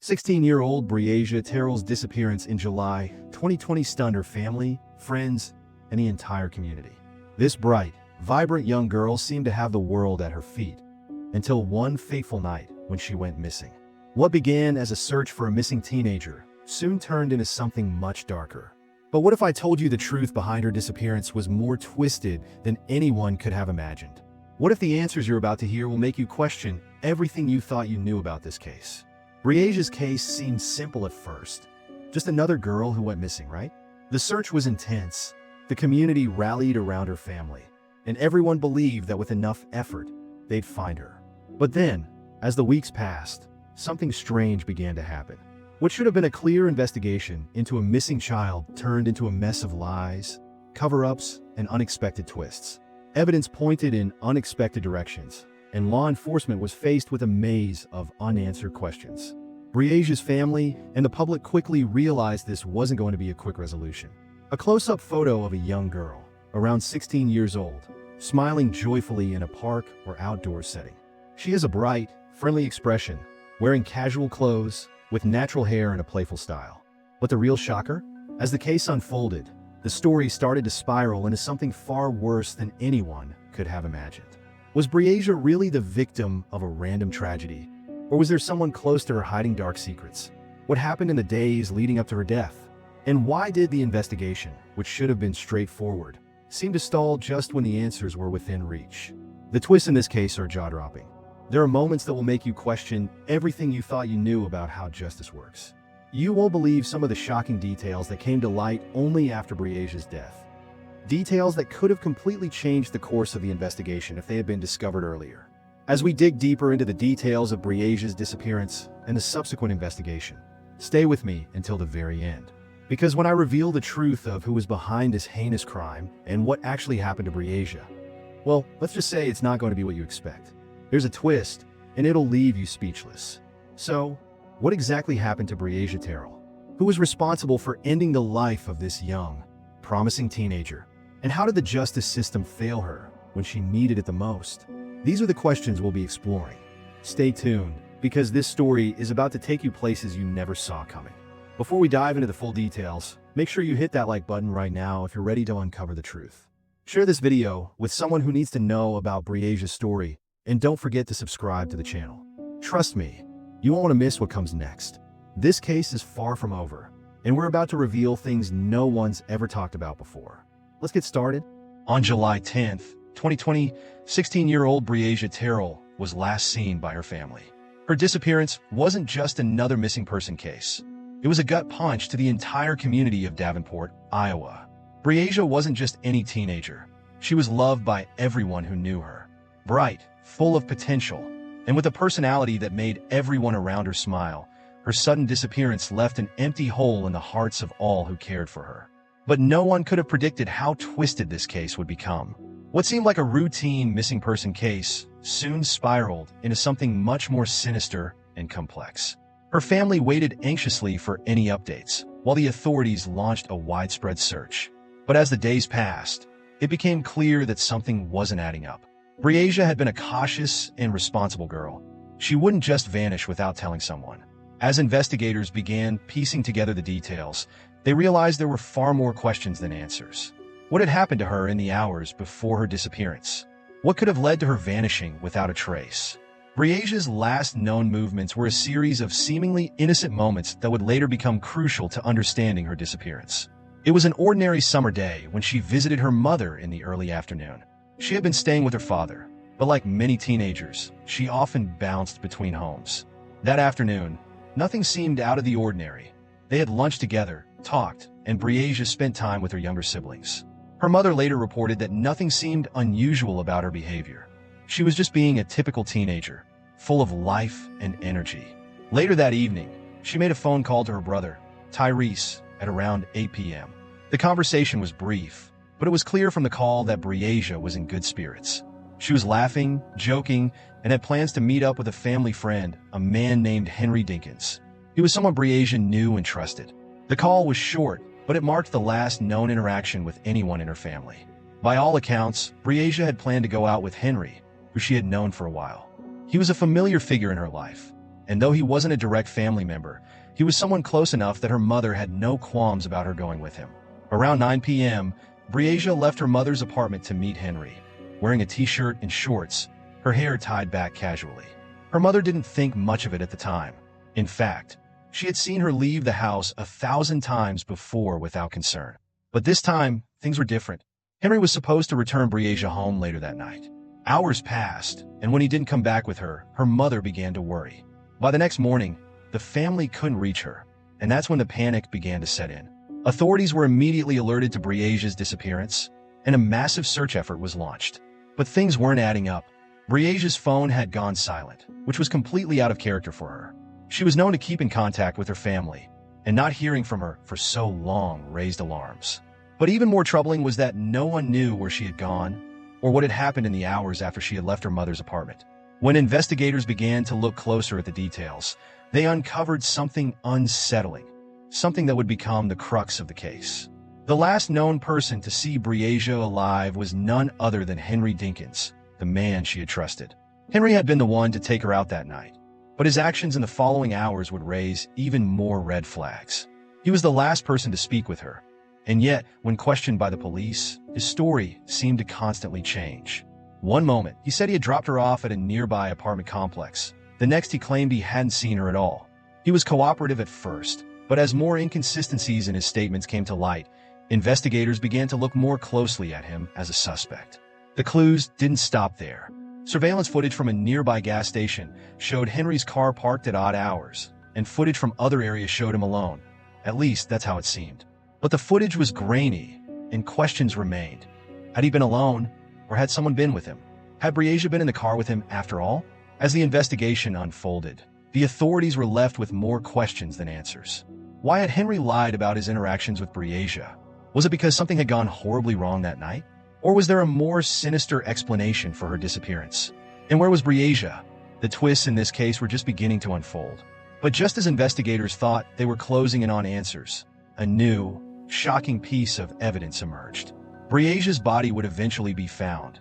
16-year-old Breasia Terrell's disappearance in July 2020 stunned her family, friends, and the entire community. This bright, vibrant young girl seemed to have the world at her feet, until one fateful night when she went missing. What began as a search for a missing teenager soon turned into something much darker. But what if I told you the truth behind her disappearance was more twisted than anyone could have imagined? What if the answers you're about to hear will make you question everything you thought you knew about this case? Breasia's case seemed simple at first. Just another girl who went missing, right? The search was intense. The community rallied around her family, and everyone believed that with enough effort, they'd find her. But then, as the weeks passed, something strange began to happen. What should have been a clear investigation into a missing child turned into a mess of lies, cover-ups, and unexpected twists. Evidence pointed in unexpected directions, and law enforcement was faced with a maze of unanswered questions. Breasia's family and the public quickly realized this wasn't going to be a quick resolution. A close-up photo of a young girl, around 16 years old, smiling joyfully in a park or outdoor setting. She has a bright, friendly expression, wearing casual clothes, with natural hair and a playful style. But the real shocker? As the case unfolded, the story started to spiral into something far worse than anyone could have imagined. Was Breasia really the victim of a random tragedy? Or was there someone close to her hiding dark secrets? What happened in the days leading up to her death? And why did the investigation, which should have been straightforward, seem to stall just when the answers were within reach? The twists in this case are jaw-dropping. There are moments that will make you question everything you thought you knew about how justice works. You won't believe some of the shocking details that came to light only after Breasia's death. Details that could have completely changed the course of the investigation if they had been discovered earlier. As we dig deeper into the details of Breasia's disappearance and the subsequent investigation, stay with me until the very end. Because when I reveal the truth of who was behind this heinous crime and what actually happened to Breasia, well, let's just say it's not going to be what you expect. There's a twist, and it'll leave you speechless. So, what exactly happened to Breasia Terrell? Who was responsible for ending the life of this young, promising teenager? And how did the justice system fail her when she needed it the most? These are the questions we'll be exploring. Stay tuned, because this story is about to take you places you never saw coming. Before we dive into the full details, make sure you hit that like button right now if you're ready to uncover the truth. Share this video with someone who needs to know about Breasia's story, and don't forget to subscribe to the channel. Trust me, you won't want to miss what comes next. This case is far from over, and we're about to reveal things no one's ever talked about before. Let's get started. On July 10th, 2020, 16-year-old Breasia Terrell was last seen by her family. Her disappearance wasn't just another missing person case. It was a gut punch to the entire community of Davenport, Iowa. Breasia wasn't just any teenager. She was loved by everyone who knew her. Bright, full of potential, and with a personality that made everyone around her smile, her sudden disappearance left an empty hole in the hearts of all who cared for her. But no one could have predicted how twisted this case would become. What seemed like a routine missing person case soon spiraled into something much more sinister and complex. Her family waited anxiously for any updates, while the authorities launched a widespread search. But as the days passed, it became clear that something wasn't adding up. Breasia had been a cautious and responsible girl. She wouldn't just vanish without telling someone. As investigators began piecing together the details, they realized there were far more questions than answers. What had happened to her in the hours before her disappearance? What could have led to her vanishing without a trace? Breasia's last known movements were a series of seemingly innocent moments that would later become crucial to understanding her disappearance. It was an ordinary summer day when she visited her mother in the early afternoon. She had been staying with her father, but like many teenagers, she often bounced between homes. That afternoon, nothing seemed out of the ordinary. They had lunch together, talked, and Breasia spent time with her younger siblings. Her mother later reported that nothing seemed unusual about her behavior. She was just being a typical teenager, full of life and energy. Later that evening, she made a phone call to her brother, Tyrese, at around 8 p.m. The conversation was brief, but it was clear from the call that Breasia was in good spirits. She was laughing, joking, and had plans to meet up with a family friend, a man named Henry Dinkins. He was someone Breasia knew and trusted. The call was short, but it marked the last known interaction with anyone in her family. By all accounts, Breasia had planned to go out with Henry, who she had known for a while. He was a familiar figure in her life, And though he wasn't a direct family member, he was someone close enough that her mother had no qualms about her going with him. Around 9 p.m., Briasia left her mother's apartment to meet Henry, wearing a t-shirt and shorts, her hair tied back casually. Her mother didn't think much of it at the time. In fact, she had seen her leave the house 1,000 times before without concern. But this time, things were different. Henry was supposed to return Briasia home later that night. Hours passed, and when he didn't come back with her, her mother began to worry. By the next morning, the family couldn't reach her, and that's when the panic began to set in. Authorities were immediately alerted to Briasia's disappearance, and a massive search effort was launched. But things weren't adding up. Briasia's phone had gone silent, which was completely out of character for her. She was known to keep in contact with her family, and not hearing from her for so long raised alarms. But even more troubling was that no one knew where she had gone or what had happened in the hours after she had left her mother's apartment. When investigators began to look closer at the details, they uncovered something unsettling, something that would become the crux of the case. The last known person to see Briasia alive was none other than Henry Dinkins, the man she had trusted. Henry had been the one to take her out that night, but his actions in the following hours would raise even more red flags. He was the last person to speak with her, and yet, when questioned by the police, his story seemed to constantly change. One moment, he said he had dropped her off at a nearby apartment complex. The next, he claimed he hadn't seen her at all. He was cooperative at first, but as more inconsistencies in his statements came to light, investigators began to look more closely at him as a suspect. The clues didn't stop there. Surveillance footage from a nearby gas station showed Henry's car parked at odd hours, and footage from other areas showed him alone. At least, that's how it seemed. But the footage was grainy, and questions remained. Had he been alone, or had someone been with him? Had Briasia been in the car with him after all? As the investigation unfolded, the authorities were left with more questions than answers. Why had Henry lied about his interactions with Briasia? Was it because something had gone horribly wrong that night? Or was there a more sinister explanation for her disappearance? And where was Briasia? The twists in this case were just beginning to unfold. But just as investigators thought they were closing in on answers, a new, shocking piece of evidence emerged. Briasia's body would eventually be found,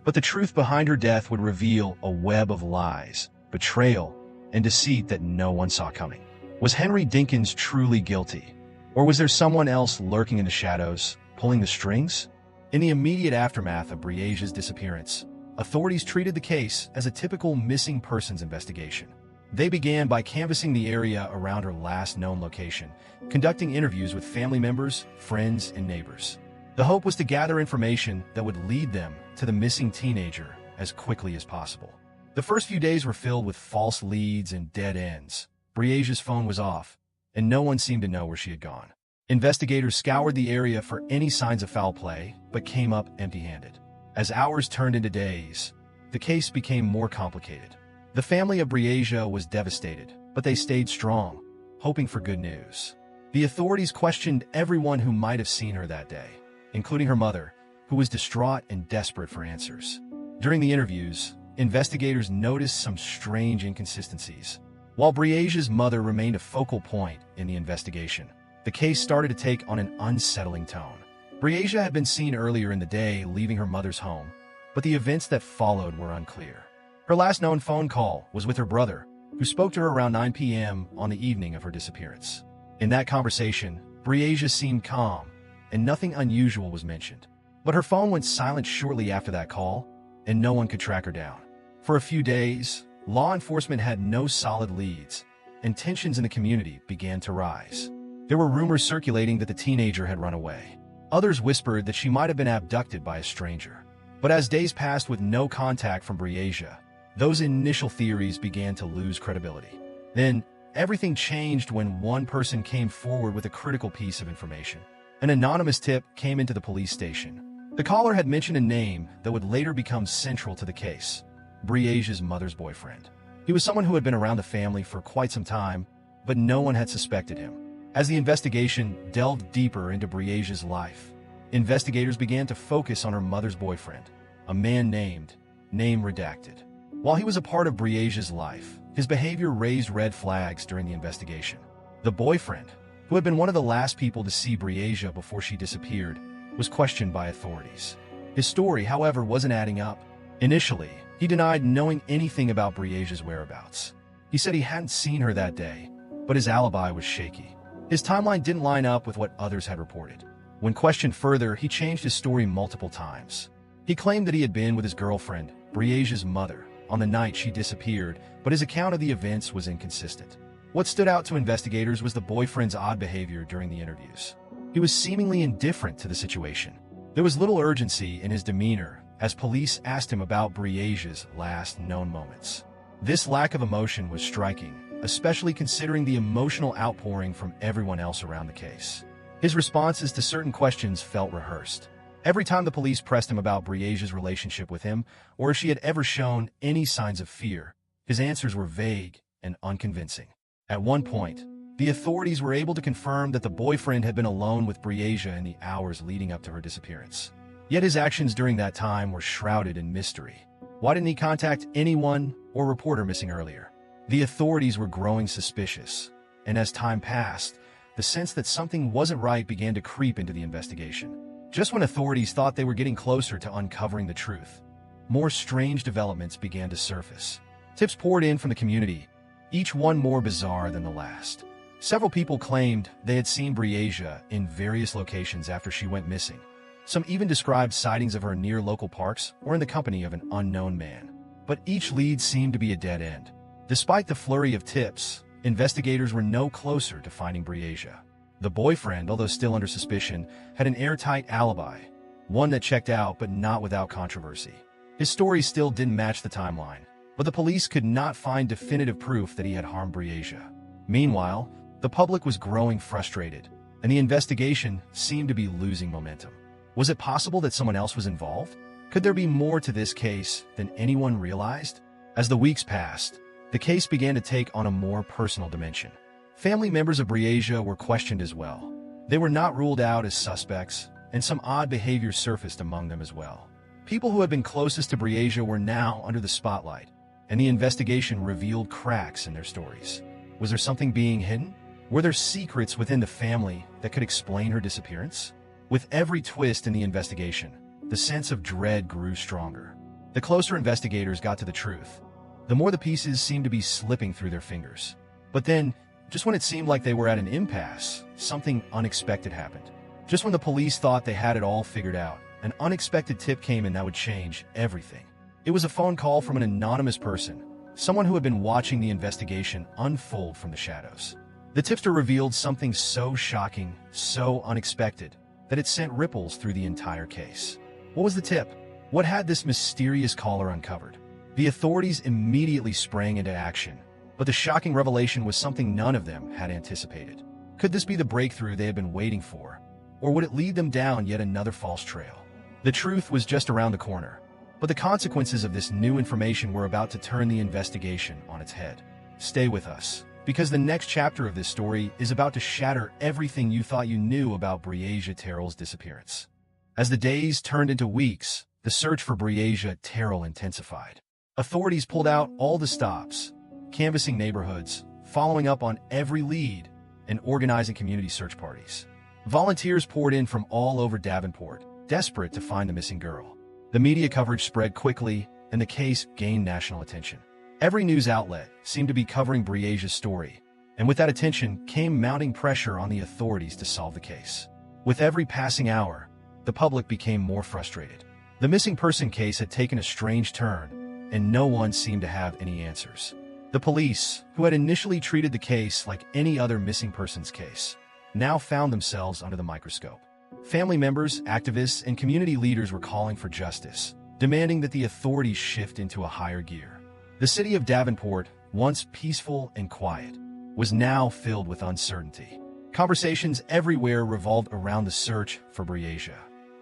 but the truth behind her death would reveal a web of lies, betrayal, and deceit that no one saw coming. Was Henry Dinkins truly guilty? Or was there someone else lurking in the shadows, pulling the strings? In the immediate aftermath of Briasia's disappearance, authorities treated the case as a typical missing persons investigation. They began by canvassing the area around her last known location, conducting interviews with family members, friends, and neighbors. The hope was to gather information that would lead them to the missing teenager as quickly as possible. The first few days were filled with false leads and dead ends. Briasia's phone was off, and no one seemed to know where she had gone. Investigators scoured the area for any signs of foul play, but came up empty-handed. As hours turned into days, the case became more complicated. The family of Briasia was devastated, but they stayed strong, hoping for good news. The authorities questioned everyone who might have seen her that day, including her mother, who was distraught and desperate for answers. During the interviews, investigators noticed some strange inconsistencies. While Briasia's mother remained a focal point in the investigation, the case started to take on an unsettling tone. Briasia had been seen earlier in the day leaving her mother's home, but the events that followed were unclear. Her last known phone call was with her brother, who spoke to her around 9 p.m. on the evening of her disappearance. In that conversation, Briasia seemed calm, and nothing unusual was mentioned. But her phone went silent shortly after that call, and no one could track her down. For a few days, law enforcement had no solid leads, and tensions in the community began to rise. There were rumors circulating that the teenager had run away. Others whispered that she might have been abducted by a stranger. But as days passed with no contact from Briasia, those initial theories began to lose credibility. Then, everything changed when one person came forward with a critical piece of information. An anonymous tip came into the police station. The caller had mentioned a name that would later become central to the case: Briasia's mother's boyfriend. He was someone who had been around the family for quite some time, but no one had suspected him. As the investigation delved deeper into Briasia's life, investigators began to focus on her mother's boyfriend, a man named, name redacted. While he was a part of Briasia's life, his behavior raised red flags during the investigation. The boyfriend, who had been one of the last people to see Briasia before she disappeared, was questioned by authorities. His story, however, wasn't adding up. Initially, he denied knowing anything about Briasia's whereabouts. He said he hadn't seen her that day, but his alibi was shaky. His timeline didn't line up with what others had reported. When questioned further, he changed his story multiple times. He claimed that he had been with his girlfriend, Briasia's mother, on the night she disappeared, but his account of the events was inconsistent. What stood out to investigators was the boyfriend's odd behavior during the interviews. He was seemingly indifferent to the situation. There was little urgency in his demeanor as police asked him about Briasia's last known moments. This lack of emotion was striking, especially considering the emotional outpouring from everyone else around the case. His responses to certain questions felt rehearsed. Every time the police pressed him about Briasia's relationship with him, or if she had ever shown any signs of fear, his answers were vague and unconvincing. At one point, the authorities were able to confirm that the boyfriend had been alone with Briasia in the hours leading up to her disappearance. Yet his actions during that time were shrouded in mystery. Why didn't he contact anyone or report her missing earlier? The authorities were growing suspicious, and as time passed, the sense that something wasn't right began to creep into the investigation. Just when authorities thought they were getting closer to uncovering the truth, more strange developments began to surface. Tips poured in from the community, each one more bizarre than the last. Several people claimed they had seen Briasia in various locations after she went missing. Some even described sightings of her near local parks or in the company of an unknown man. But each lead seemed to be a dead end. Despite the flurry of tips, investigators were no closer to finding Briasia. The boyfriend, although still under suspicion, had an airtight alibi, one that checked out but not without controversy. His story still didn't match the timeline, but the police could not find definitive proof that he had harmed Briasia. Meanwhile, the public was growing frustrated, and the investigation seemed to be losing momentum. Was it possible that someone else was involved? Could there be more to this case than anyone realized? As the weeks passed, the case began to take on a more personal dimension. Family members of Briasia were questioned as well. They were not ruled out as suspects, and some odd behavior surfaced among them as well. People who had been closest to Briasia were now under the spotlight, and the investigation revealed cracks in their stories. Was there something being hidden? Were there secrets within the family that could explain her disappearance? With every twist in the investigation, the sense of dread grew stronger. The closer investigators got to the truth, the more the pieces seemed to be slipping through their fingers. But then, just when it seemed like they were at an impasse, something unexpected happened. Just when the police thought they had it all figured out, an unexpected tip came in that would change everything. It was a phone call from an anonymous person, someone who had been watching the investigation unfold from the shadows. The tipster revealed something so shocking, so unexpected, that it sent ripples through the entire case. What was the tip? What had this mysterious caller uncovered? The authorities immediately sprang into action, but the shocking revelation was something none of them had anticipated. Could this be the breakthrough they had been waiting for, or would it lead them down yet another false trail? The truth was just around the corner, but the consequences of this new information were about to turn the investigation on its head. Stay with us, because the next chapter of this story is about to shatter everything you thought you knew about Briasia Terrell's disappearance. As the days turned into weeks, the search for Briasia Terrell intensified. Authorities pulled out all the stops, canvassing neighborhoods, following up on every lead, and organizing community search parties. Volunteers poured in from all over Davenport, desperate to find the missing girl. The media coverage spread quickly, and the case gained national attention. Every news outlet seemed to be covering Briasia's story, and with that attention came mounting pressure on the authorities to solve the case. With every passing hour, the public became more frustrated. The missing person case had taken a strange turn, and no one seemed to have any answers. The police, who had initially treated the case like any other missing persons case, now found themselves under the microscope. Family members, activists, and community leaders were calling for justice, demanding that the authorities shift into a higher gear. The city of Davenport, once peaceful and quiet, was now filled with uncertainty. Conversations everywhere revolved around the search for Briasia.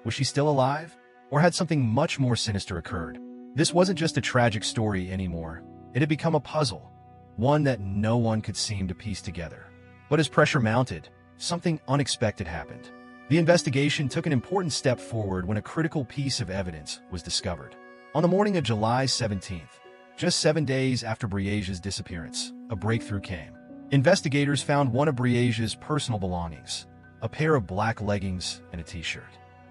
Was she still alive? Or had something much more sinister occurred? This wasn't just a tragic story anymore. It had become a puzzle, one that no one could seem to piece together. But as pressure mounted, something unexpected happened. The investigation took an important step forward when a critical piece of evidence was discovered. On the morning of July 17th, just 7 days after Briasia's disappearance, a breakthrough came. Investigators found one of Briasia's personal belongings, a pair of black leggings and a t-shirt.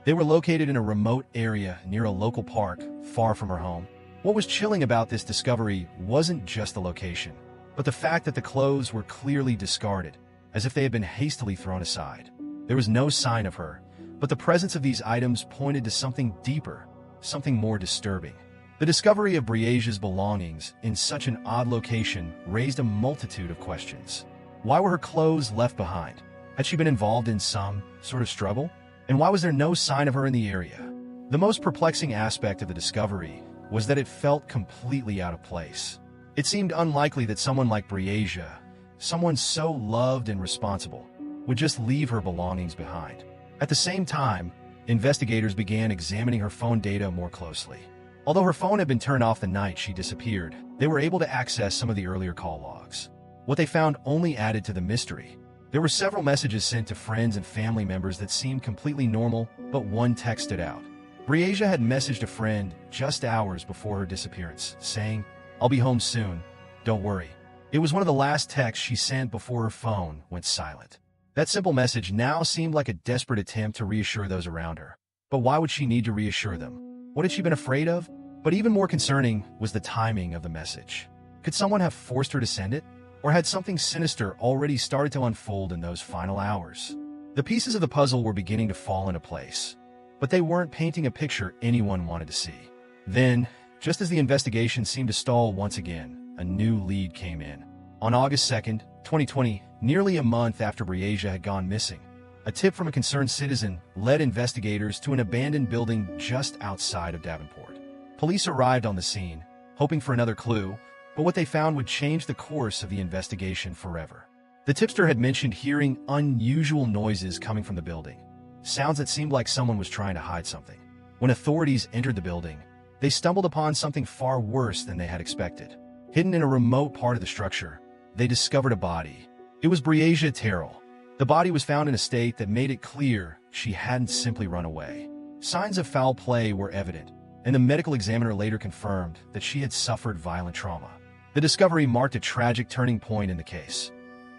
They were located in a remote area near a local park, far from her home. What was chilling about this discovery wasn't just the location, but the fact that the clothes were clearly discarded, as if they had been hastily thrown aside. There was no sign of her, but the presence of these items pointed to something deeper, something more disturbing. The discovery of Briasia's belongings in such an odd location raised a multitude of questions. Why were her clothes left behind? Had she been involved in some sort of struggle? And why was there no sign of her in the area? The most perplexing aspect of the discovery was that it felt completely out of place. It seemed unlikely that someone like Briasia, someone so loved and responsible, would just leave her belongings behind. At the same time, investigators began examining her phone data more closely. Although her phone had been turned off the night she disappeared, they were able to access some of the earlier call logs. What they found only added to the mystery. There were several messages sent to friends and family members that seemed completely normal, but one text stood out. Briasia had messaged a friend just hours before her disappearance, saying, "I'll be home soon, don't worry." It was one of the last texts she sent before her phone went silent. That simple message now seemed like a desperate attempt to reassure those around her. But why would she need to reassure them? What had she been afraid of? But even more concerning was the timing of the message. Could someone have forced her to send it? Or had something sinister already started to unfold in those final hours? The pieces of the puzzle were beginning to fall into place, but they weren't painting a picture anyone wanted to see. Then, just as the investigation seemed to stall once again, a new lead came in. On August 2nd, 2020, nearly a month after Briasia had gone missing, a tip from a concerned citizen led investigators to an abandoned building just outside of Davenport. Police arrived on the scene, hoping for another clue, but what they found would change the course of the investigation forever. The tipster had mentioned hearing unusual noises coming from the building, sounds that seemed like someone was trying to hide something. When authorities entered the building, they stumbled upon something far worse than they had expected. Hidden in a remote part of the structure, they discovered a body. It was Briasia Terrell. The body was found in a state that made it clear she hadn't simply run away. Signs of foul play were evident, and the medical examiner later confirmed that she had suffered violent trauma. The discovery marked a tragic turning point in the case.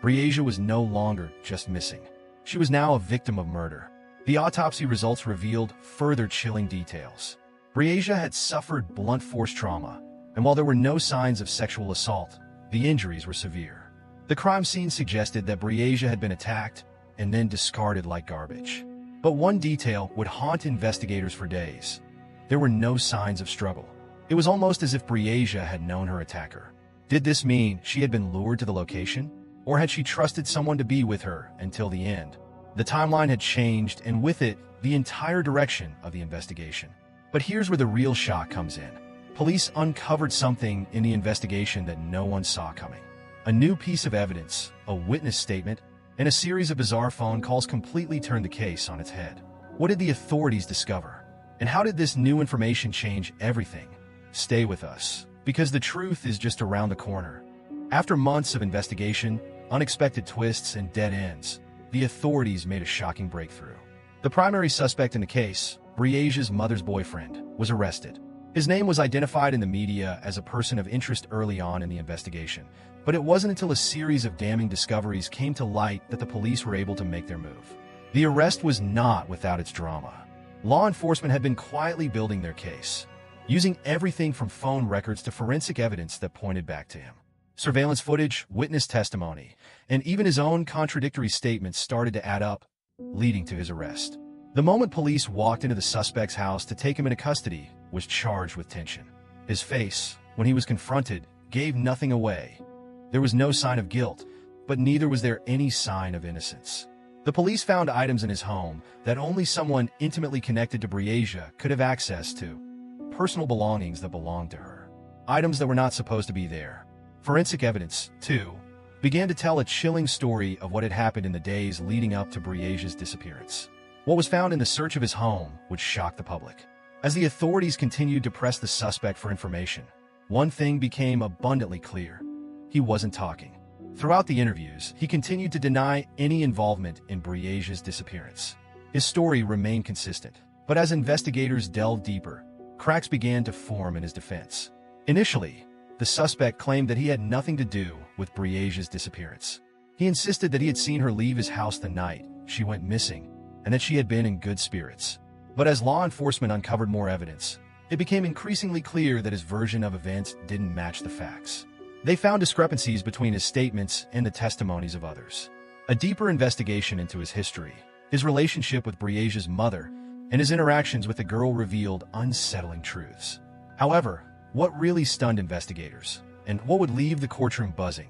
Briasia was no longer just missing. She was now a victim of murder. The autopsy results revealed further chilling details. Briasia had suffered blunt force trauma, and while there were no signs of sexual assault, the injuries were severe. The crime scene suggested that Briasia had been attacked and then discarded like garbage. But one detail would haunt investigators for days. There were no signs of struggle. It was almost as if Briasia had known her attacker. Did this mean she had been lured to the location? Or had she trusted someone to be with her until the end? The timeline had changed, and with it, the entire direction of the investigation. But here's where the real shock comes in. Police uncovered something in the investigation that no one saw coming. A new piece of evidence, a witness statement, and a series of bizarre phone calls completely turned the case on its head. What did the authorities discover? And how did this new information change everything? Stay with us, because the truth is just around the corner. After months of investigation, unexpected twists, and dead ends, the authorities made a shocking breakthrough. The primary suspect in the case, Briasia's mother's boyfriend, was arrested. His name was identified in the media as a person of interest early on in the investigation, but it wasn't until a series of damning discoveries came to light that the police were able to make their move. The arrest was not without its drama. Law enforcement had been quietly building their case, using everything from phone records to forensic evidence that pointed back to him. Surveillance footage, witness testimony, and even his own contradictory statements started to add up, leading to his arrest. The moment police walked into the suspect's house to take him into custody was charged with tension. His face, when he was confronted, gave nothing away. There was no sign of guilt, but neither was there any sign of innocence. The police found items in his home that only someone intimately connected to Briasia could have access to. Personal belongings that belonged to her. Items that were not supposed to be there. Forensic evidence, too, began to tell a chilling story of what had happened in the days leading up to Briasia's disappearance. What was found in the search of his home would shock the public. As the authorities continued to press the suspect for information, one thing became abundantly clear. He wasn't talking. Throughout the interviews, he continued to deny any involvement in Briasia's disappearance. His story remained consistent, but as investigators delved deeper, cracks began to form in his defense. Initially, the suspect claimed that he had nothing to do with Briasia's disappearance. He insisted that he had seen her leave his house the night she went missing, and that she had been in good spirits. But as law enforcement uncovered more evidence, it became increasingly clear that his version of events didn't match the facts. They found discrepancies between his statements and the testimonies of others. A deeper investigation into his history, his relationship with Briasia's mother, and his interactions with the girl revealed unsettling truths. However, what really stunned investigators, and what would leave the courtroom buzzing,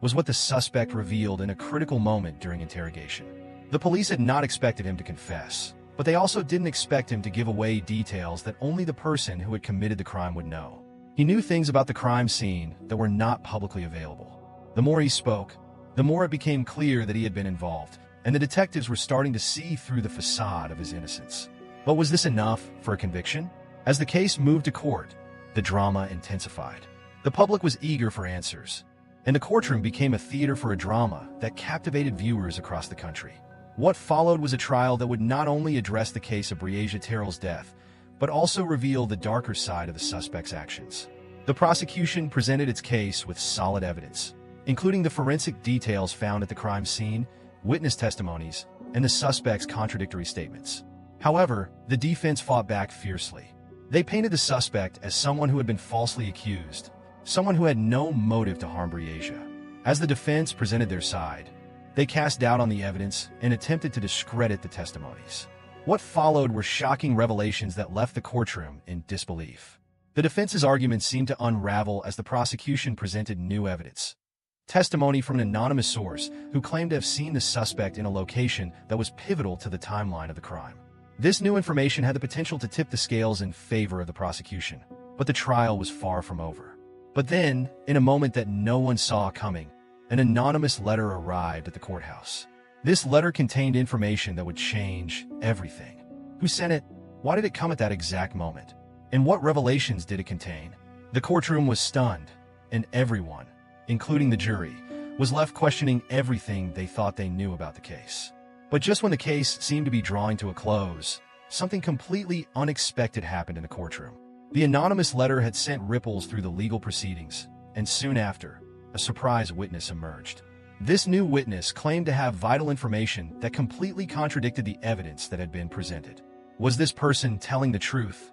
was what the suspect revealed in a critical moment during interrogation. The police had not expected him to confess, but they also didn't expect him to give away details that only the person who had committed the crime would know. He knew things about the crime scene that were not publicly available. The more he spoke, the more it became clear that he had been involved, and the detectives were starting to see through the facade of his innocence. But was this enough for a conviction? As the case moved to court, the drama intensified. The public was eager for answers, and the courtroom became a theater for a drama that captivated viewers across the country. What followed was a trial that would not only address the case of Briasia Terrell's death, but also reveal the darker side of the suspect's actions. The prosecution presented its case with solid evidence, including the forensic details found at the crime scene, witness testimonies, and the suspect's contradictory statements. However, the defense fought back fiercely. They painted the suspect as someone who had been falsely accused, someone who had no motive to harm Briasia. As the defense presented their side, they cast doubt on the evidence and attempted to discredit the testimonies. What followed were shocking revelations that left the courtroom in disbelief. The defense's arguments seemed to unravel as the prosecution presented new evidence. Testimony from an anonymous source who claimed to have seen the suspect in a location that was pivotal to the timeline of the crime. This new information had the potential to tip the scales in favor of the prosecution, but the trial was far from over. But then, in a moment that no one saw coming, an anonymous letter arrived at the courthouse. This letter contained information that would change everything. Who sent it? Why did it come at that exact moment? And what revelations did it contain? The courtroom was stunned, and everyone, including the jury, was left questioning everything they thought they knew about the case. But just when the case seemed to be drawing to a close, something completely unexpected happened in the courtroom. The anonymous letter had sent ripples through the legal proceedings, and soon after, a surprise witness emerged. This new witness claimed to have vital information that completely contradicted the evidence that had been presented. Was this person telling the truth?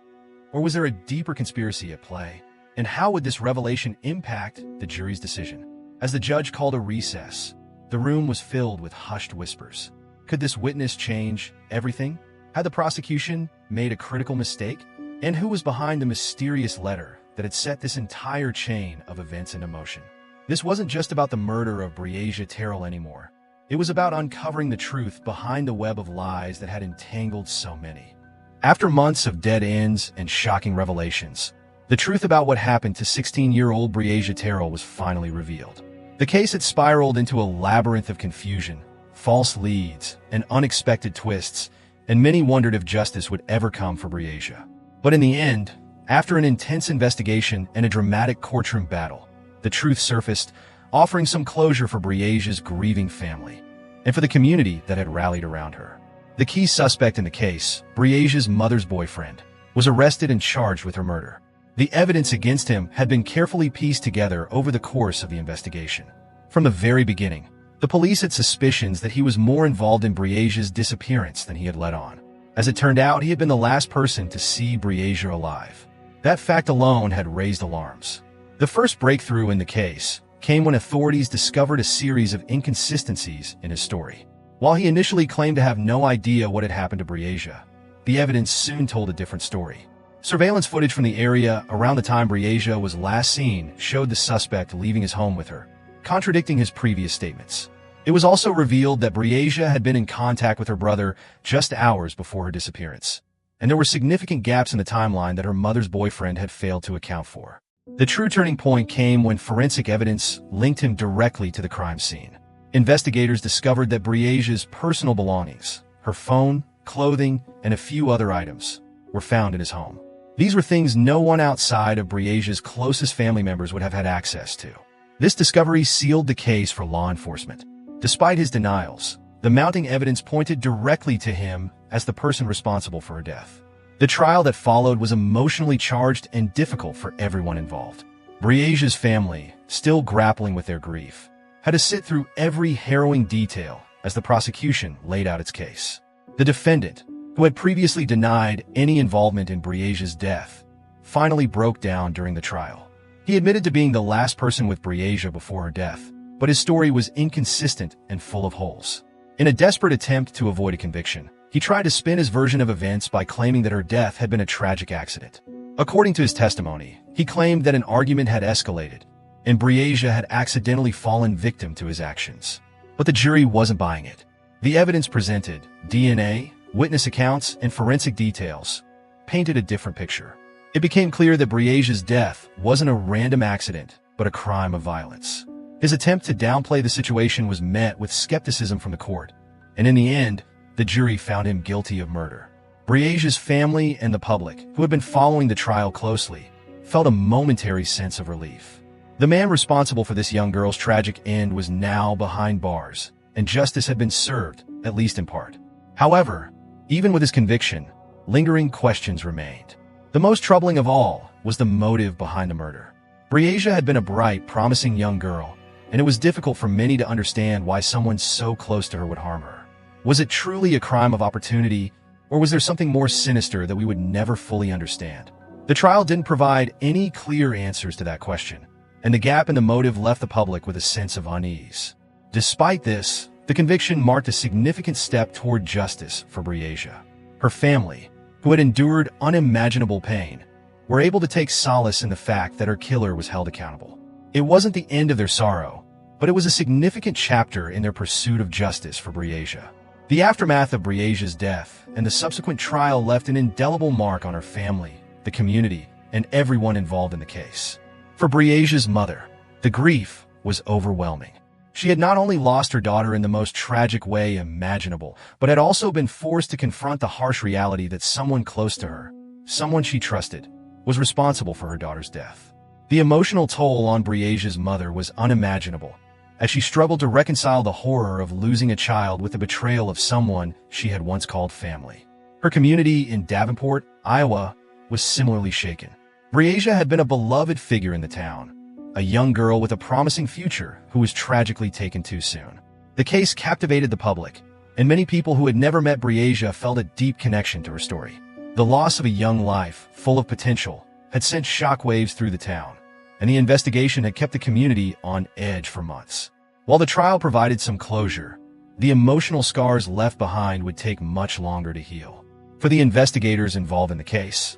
Or was there a deeper conspiracy at play? And how would this revelation impact the jury's decision? As the judge called a recess, the room was filled with hushed whispers. Could this witness change everything? Had the prosecution made a critical mistake? And who was behind the mysterious letter that had set this entire chain of events into motion? This wasn't just about the murder of Briasia Terrell anymore. It was about uncovering the truth behind the web of lies that had entangled so many. After months of dead ends and shocking revelations, the truth about what happened to 16-year-old Briasia Terrell was finally revealed. The case had spiraled into a labyrinth of confusion, false leads, and unexpected twists, and many wondered if justice would ever come for Briasia. But in the end, after an intense investigation and a dramatic courtroom battle, the truth surfaced, offering some closure for Briasia's grieving family, and for the community that had rallied around her. The key suspect in the case, Briasia's mother's boyfriend, was arrested and charged with her murder. The evidence against him had been carefully pieced together over the course of the investigation. From the very beginning, the police had suspicions that he was more involved in Briasia's disappearance than he had let on. As it turned out, he had been the last person to see Briasia alive. That fact alone had raised alarms. The first breakthrough in the case came when authorities discovered a series of inconsistencies in his story. While he initially claimed to have no idea what had happened to Briasia, the evidence soon told a different story. Surveillance footage from the area around the time Briasia was last seen showed the suspect leaving his home with her, contradicting his previous statements. It was also revealed that Briasia had been in contact with her brother just hours before her disappearance, and there were significant gaps in the timeline that her mother's boyfriend had failed to account for. The true turning point came when forensic evidence linked him directly to the crime scene. Investigators discovered that Briasia's personal belongings, her phone, clothing, and a few other items, were found in his home. These were things no one outside of Briasia's closest family members would have had access to. This discovery sealed the case for law enforcement. Despite his denials, the mounting evidence pointed directly to him as the person responsible for her death. The trial that followed was emotionally charged and difficult for everyone involved. Briasia's family, still grappling with their grief, had to sit through every harrowing detail as the prosecution laid out its case. The defendant, who had previously denied any involvement in Briasia's death, finally broke down during the trial. He admitted to being the last person with Briasia before her death, but his story was inconsistent and full of holes. In a desperate attempt to avoid a conviction, he tried to spin his version of events by claiming that her death had been a tragic accident. According to his testimony, he claimed that an argument had escalated, and Briasia had accidentally fallen victim to his actions. But the jury wasn't buying it. The evidence presented, DNA, witness accounts, and forensic details, painted a different picture. It became clear that Briasia's death wasn't a random accident, but a crime of violence. His attempt to downplay the situation was met with skepticism from the court, and in the end, the jury found him guilty of murder. Briasia's family and the public, who had been following the trial closely, felt a momentary sense of relief. The man responsible for this young girl's tragic end was now behind bars, and justice had been served, at least in part. However, even with his conviction, lingering questions remained. The most troubling of all was the motive behind the murder. Briasia had been a bright, promising young girl, and it was difficult for many to understand why someone so close to her would harm her. Was it truly a crime of opportunity, or was there something more sinister that we would never fully understand? The trial didn't provide any clear answers to that question, and the gap in the motive left the public with a sense of unease. Despite this, the conviction marked a significant step toward justice for Briasia. Her family, who had endured unimaginable pain, were able to take solace in the fact that her killer was held accountable. It wasn't the end of their sorrow, but it was a significant chapter in their pursuit of justice for Briasia. The aftermath of Briasia's death and the subsequent trial left an indelible mark on her family, the community, and everyone involved in the case. For Briasia's mother, the grief was overwhelming. She had not only lost her daughter in the most tragic way imaginable, but had also been forced to confront the harsh reality that someone close to her, someone she trusted, was responsible for her daughter's death. The emotional toll on Briasia's mother was unimaginable, as she struggled to reconcile the horror of losing a child with the betrayal of someone she had once called family. Her community in Davenport, Iowa, was similarly shaken. Briasia had been a beloved figure in the town, a young girl with a promising future who was tragically taken too soon. The case captivated the public, and many people who had never met Briasia felt a deep connection to her story. The loss of a young life, full of potential, had sent shockwaves through the town, and the investigation had kept the community on edge for months. While the trial provided some closure, the emotional scars left behind would take much longer to heal. For the investigators involved in the case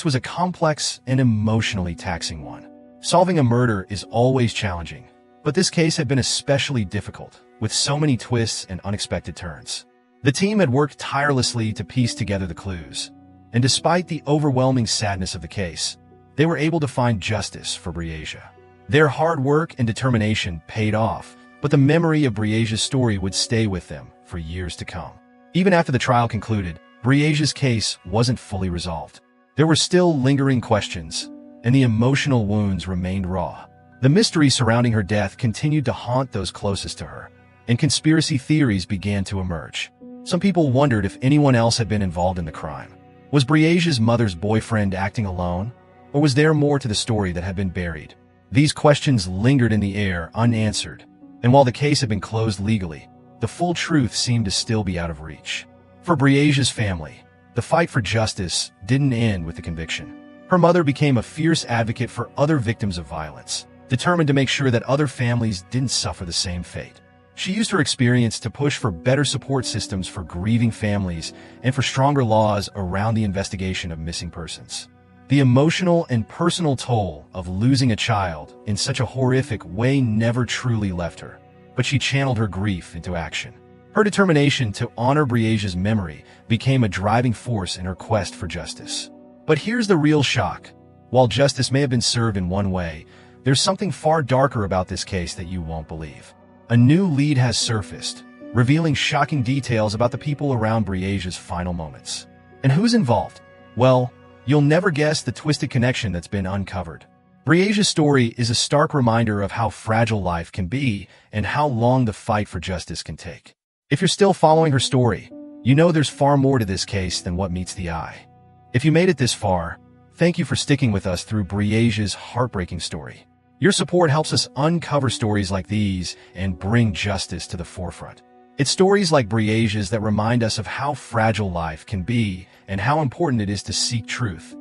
was a complex and emotionally taxing one. Solving a murder is always challenging, but this case had been especially difficult, with so many twists and unexpected turns. The team had worked tirelessly to piece together the clues, and despite the overwhelming sadness of the case, they were able to find justice for Briasia. Their hard work and determination paid off, but the memory of Briasia's story would stay with them for years to come. Even after the trial concluded, Briasia's case wasn't fully resolved. There were still lingering questions, and the emotional wounds remained raw. The mystery surrounding her death continued to haunt those closest to her, and conspiracy theories began to emerge. Some people wondered if anyone else had been involved in the crime. Was Briasia's mother's boyfriend acting alone, or was there more to the story that had been buried? These questions lingered in the air unanswered, and while the case had been closed legally, the full truth seemed to still be out of reach. For Briasia's family, the fight for justice didn't end with the conviction. Her mother became a fierce advocate for other victims of violence, determined to make sure that other families didn't suffer the same fate. She used her experience to push for better support systems for grieving families and for stronger laws around the investigation of missing persons. The emotional and personal toll of losing a child in such a horrific way never truly left her, but she channeled her grief into action. Her determination to honor Briasia's memory became a driving force in her quest for justice. But here's the real shock. While justice may have been served in one way, there's something far darker about this case that you won't believe. A new lead has surfaced, revealing shocking details about the people around Briasia's final moments. And who's involved? Well, you'll never guess the twisted connection that's been uncovered. Briasia's story is a stark reminder of how fragile life can be and how long the fight for justice can take. If you're still following her story, you know there's far more to this case than what meets the eye. If you made it this far, thank you for sticking with us through Briasia's heartbreaking story. Your support helps us uncover stories like these and bring justice to the forefront. It's stories like Briasia's that remind us of how fragile life can be and how important it is to seek truth,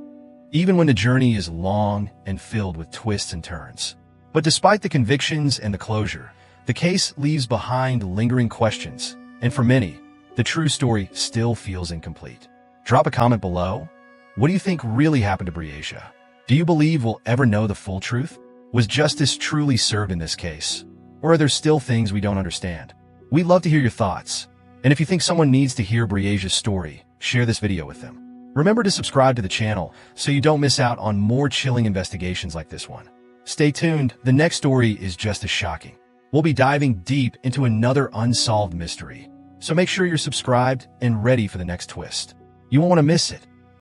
even when the journey is long and filled with twists and turns. But despite the convictions and the closure, the case leaves behind lingering questions, and for many, the true story still feels incomplete. Drop a comment below. What do you think really happened to Briasia? Do you believe we'll ever know the full truth? Was justice truly served in this case? Or are there still things we don't understand? We'd love to hear your thoughts. And if you think someone needs to hear Briasia's story, share this video with them. Remember to subscribe to the channel so you don't miss out on more chilling investigations like this one. Stay tuned, the next story is just as shocking. We'll be diving deep into another unsolved mystery. So make sure you're subscribed and ready for the next twist. You won't want to miss it.